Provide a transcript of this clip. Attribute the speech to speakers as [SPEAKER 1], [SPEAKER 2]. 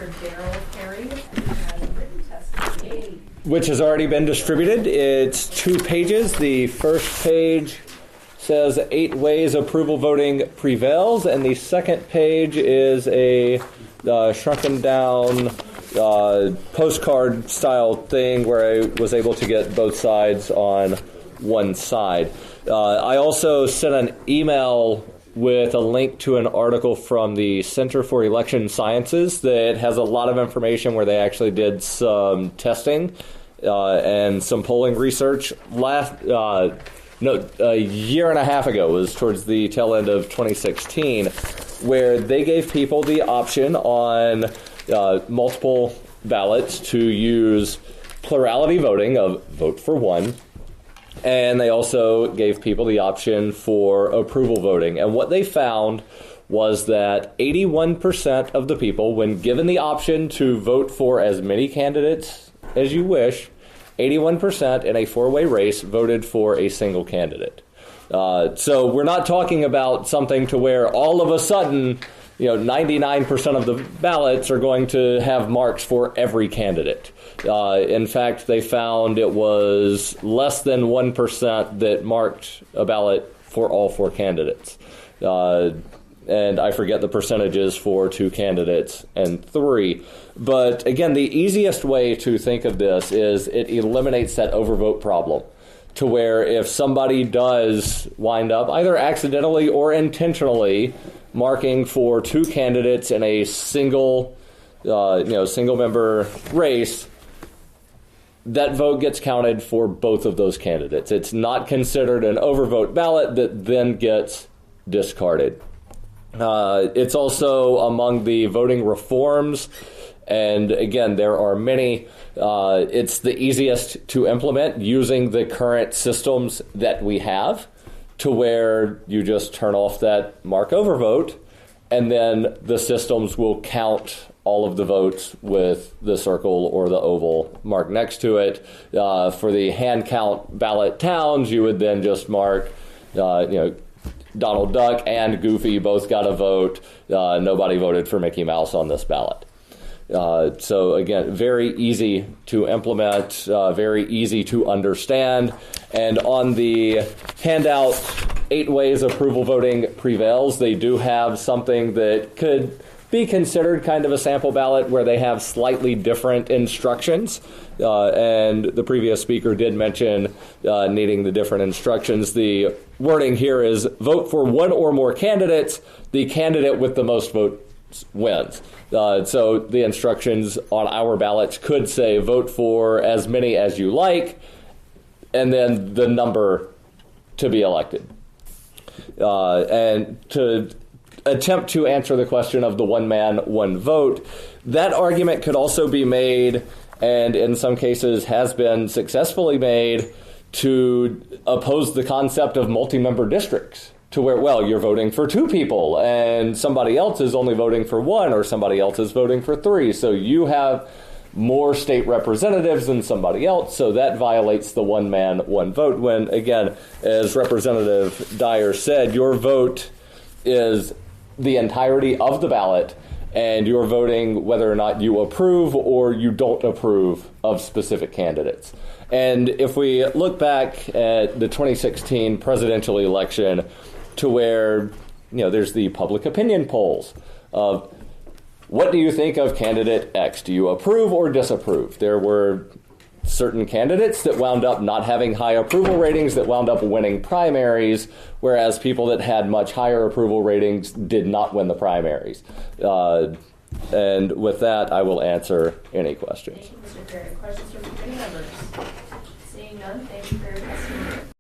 [SPEAKER 1] Mr. Darrell Perry has written testimony.
[SPEAKER 2] Which has already been distributed. It's 2 pages. The first page says 8 ways approval voting prevails, and the second page is a shrunken down postcard style thing where I was able to get both sides on one side. I also sent an email with a link to an article from the Center for Election Sciences that has a lot of information where they actually did some testing and some polling research. A year and a half ago, it was towards the tail end of 2016, where they gave people the option on multiple ballots to use plurality voting of vote for one. And they also gave people the option for approval voting. And what they found was that 81% of the people, when given the option to vote for as many candidates as you wish, 81% in a 4-way race voted for a single candidate. So we're not talking about something to where all of a sudden, 99% of the ballots are going to have marks for every candidate. In fact, they found it was less than 1% that marked a ballot for all 4 candidates. And I forget the percentages for 2 candidates and 3. But again, the easiest way to think of this is it eliminates that overvote problem, to where if somebody does wind up either accidentally or intentionally marking for 2 candidates in a single member race, that vote gets counted for both of those candidates. It's not considered an overvote ballot that then gets discarded. It's also among the voting reforms, and again, there are many. It's the easiest to implement using the current systems that we have, to where you just turn off that mark overvote, and then the systems will count all of the votes with the circle or the oval marked next to it. For the hand count ballot towns, you would then just mark, Donald Duck and Goofy both got a vote. Nobody voted for Mickey Mouse on this ballot. So again, very easy to implement, very easy to understand. And on the handout, 8 ways approval voting prevails, they do have something that could be considered kind of a sample ballot where they have slightly different instructions. And the previous speaker did mention needing the different instructions. The wording here is vote for 1 or more candidates. The candidate with the most votes wins. So the instructions on our ballots could say vote for as many as you like, and then the number to be elected. And to attempt to answer the question of the one man, one vote, that argument could also be made, and in some cases has been successfully made, to oppose the concept of multi-member districts, to where, well, you're voting for 2 people and somebody else is only voting for 1, or somebody else is voting for 3. So you have more state representatives than somebody else, so that violates the one man, one vote, when, again, as Representative Dyer said, your vote is the entirety of the ballot, and you're voting whether or not you approve or you don't approve of specific candidates. And if we look back at the 2016 presidential election, to where, there's the public opinion polls of what do you think of candidate X? Do you approve or disapprove? There were certain candidates that wound up not having high approval ratings that wound up winning primaries, whereas people that had much higher approval ratings did not win the primaries. And with that, I will answer any questions.
[SPEAKER 1] Thank you, Mr. Perry. Questions from committee members? Seeing none, thank you for your testimony.